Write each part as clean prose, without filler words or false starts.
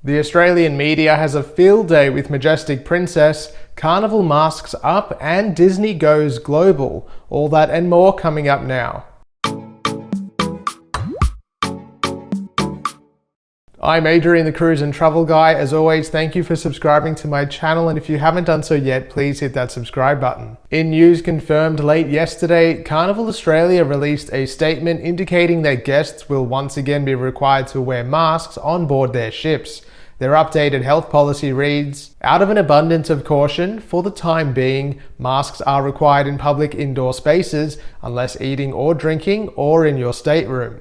The Australian media has a field day with Majestic Princess, Carnival masks up, and Disney goes global. All that and more coming up now. I'm Adrian, the Cruise and Travel Guy. As always, thank you for subscribing to my channel, and if you haven't done so yet, please hit that subscribe button. In news confirmed late yesterday, Carnival Australia released a statement indicating that guests will once again be required to wear masks on board their ships. Their updated health policy reads, "Out of an abundance of caution, for the time being, masks are required in public indoor spaces unless eating or drinking or in your stateroom.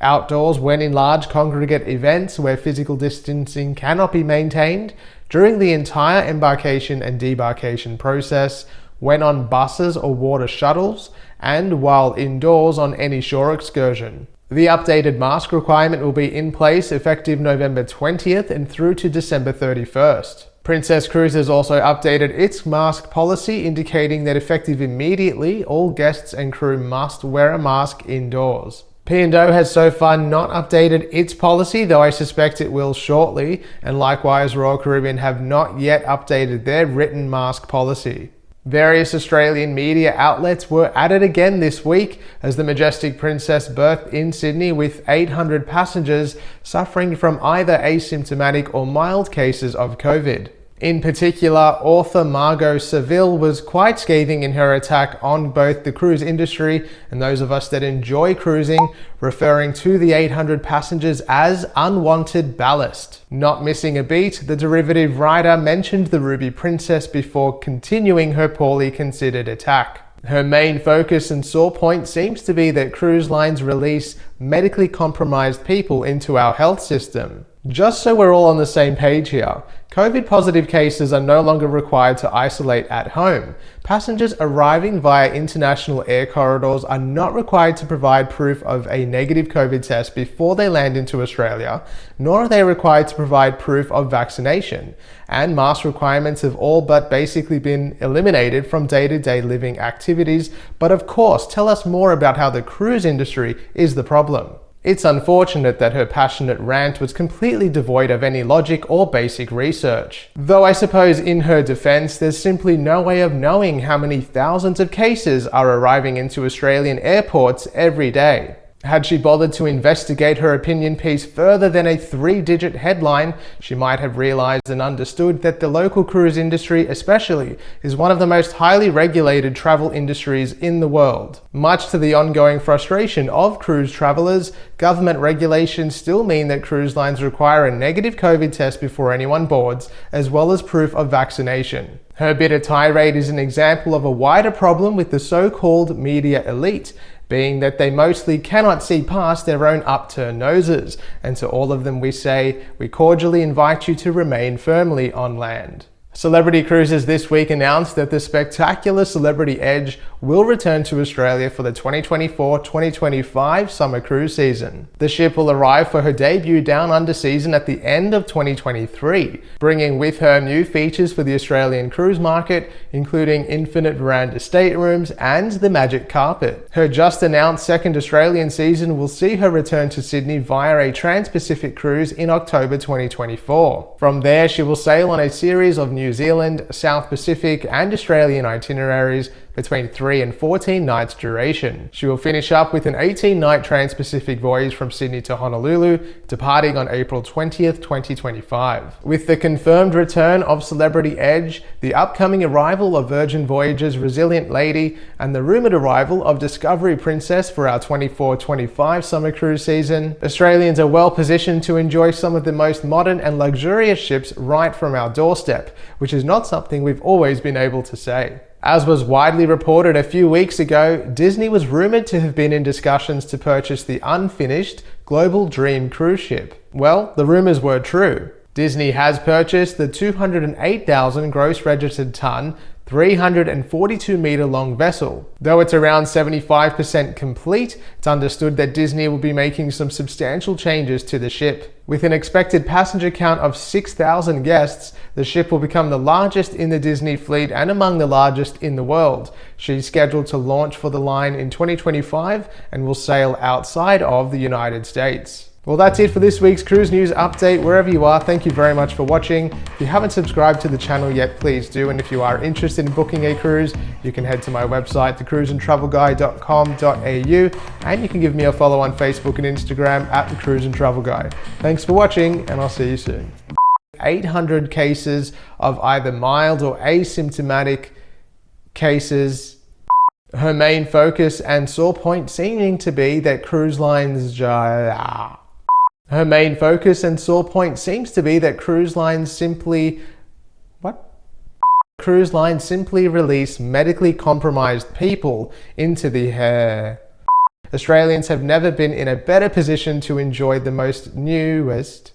Outdoors when in large congregate events where physical distancing cannot be maintained, during the entire embarkation and debarkation process, when on buses or water shuttles, and while indoors on any shore excursion." The updated mask requirement will be in place effective November 20th and through to December 31st. Princess Cruises also updated its mask policy, indicating that effective immediately, all guests and crew must wear a mask indoors. P&O has so far not updated its policy, though I suspect it will shortly, and likewise Royal Caribbean have not yet updated their written mask policy. Various Australian media outlets were at it again this week as the Majestic Princess berthed in Sydney with 800 passengers suffering from either asymptomatic or mild cases of COVID. In particular, author Margot Seville was quite scathing in her attack on both the cruise industry and those of us that enjoy cruising, referring to the 800 passengers as unwanted ballast. Not missing a beat, the derivative writer mentioned the Ruby Princess before continuing her poorly considered attack. Her main focus and sore point seems to be that cruise lines release medically compromised people into our health system. Just so we're all on the same page here, COVID positive cases are no longer required to isolate at home. Passengers arriving via international air corridors are not required to provide proof of a negative COVID test before they land into Australia, nor are they required to provide proof of vaccination. And mask requirements have all but basically been eliminated from day-to-day living activities. But of course, tell us more about how the cruise industry is the problem. It's unfortunate that her passionate rant was completely devoid of any logic or basic research. Though I suppose in her defense, there's simply no way of knowing how many thousands of cases are arriving into Australian airports every day. Had she bothered to investigate her opinion piece further than a 3-digit headline, she might have realized and understood that the local cruise industry especially is one of the most highly regulated travel industries in the world. Much to the ongoing frustration of cruise travelers, government regulations still mean that cruise lines require a negative COVID test before anyone boards, as well as proof of vaccination. Her bitter tirade is an example of a wider problem with the so-called media elite, being that they mostly cannot see past their own upturned noses, and to all of them we say, we cordially invite you to remain firmly on land. Celebrity Cruises this week announced that the spectacular Celebrity Edge will return to Australia for the 2024-2025 summer cruise season. The ship will arrive for her debut Down Under season at the end of 2023, bringing with her new features for the Australian cruise market, including infinite veranda staterooms and the magic carpet. Her just announced second Australian season will see her return to Sydney via a Trans-Pacific cruise in October 2024. From there, she will sail on a series of New Zealand, South Pacific and Australian itineraries between 3 and 14 nights duration. She will finish up with an 18-night Trans-Pacific voyage from Sydney to Honolulu, departing on April 20th, 2025. With the confirmed return of Celebrity Edge, the upcoming arrival of Virgin Voyages Resilient Lady, and the rumoured arrival of Discovery Princess for our 24-25 summer cruise season, Australians are well positioned to enjoy some of the most modern and luxurious ships right from our doorstep, which is not something we've always been able to say. As was widely reported a few weeks ago, Disney was rumoured to have been in discussions to purchase the unfinished Global Dream cruise ship. Well, the rumours were true. Disney has purchased the 208,000 gross registered ton, 342 meter long vessel. Though it's around 75% complete, it's understood that Disney will be making some substantial changes to the ship. With an expected passenger count of 6,000 guests, the ship will become the largest in the Disney fleet and among the largest in the world. She's scheduled to launch for the line in 2025 and will sail outside of the United States. Well, that's it for this week's cruise news update. Wherever you are, thank you very much for watching. If you haven't subscribed to the channel yet, please do. And if you are interested in booking a cruise, you can head to my website, thecruiseandtravelguy.com.au, and you can give me a follow on Facebook and Instagram at The Cruise and Travel Guy. Thanks for watching, and I'll see you soon. 800 cases of either mild or asymptomatic cases. Her main focus and sore point seeming to be that cruise lines Her main focus and sore point seems to be that cruise lines simply release medically compromised people into the air. Australians have never been in a better position to enjoy the most newest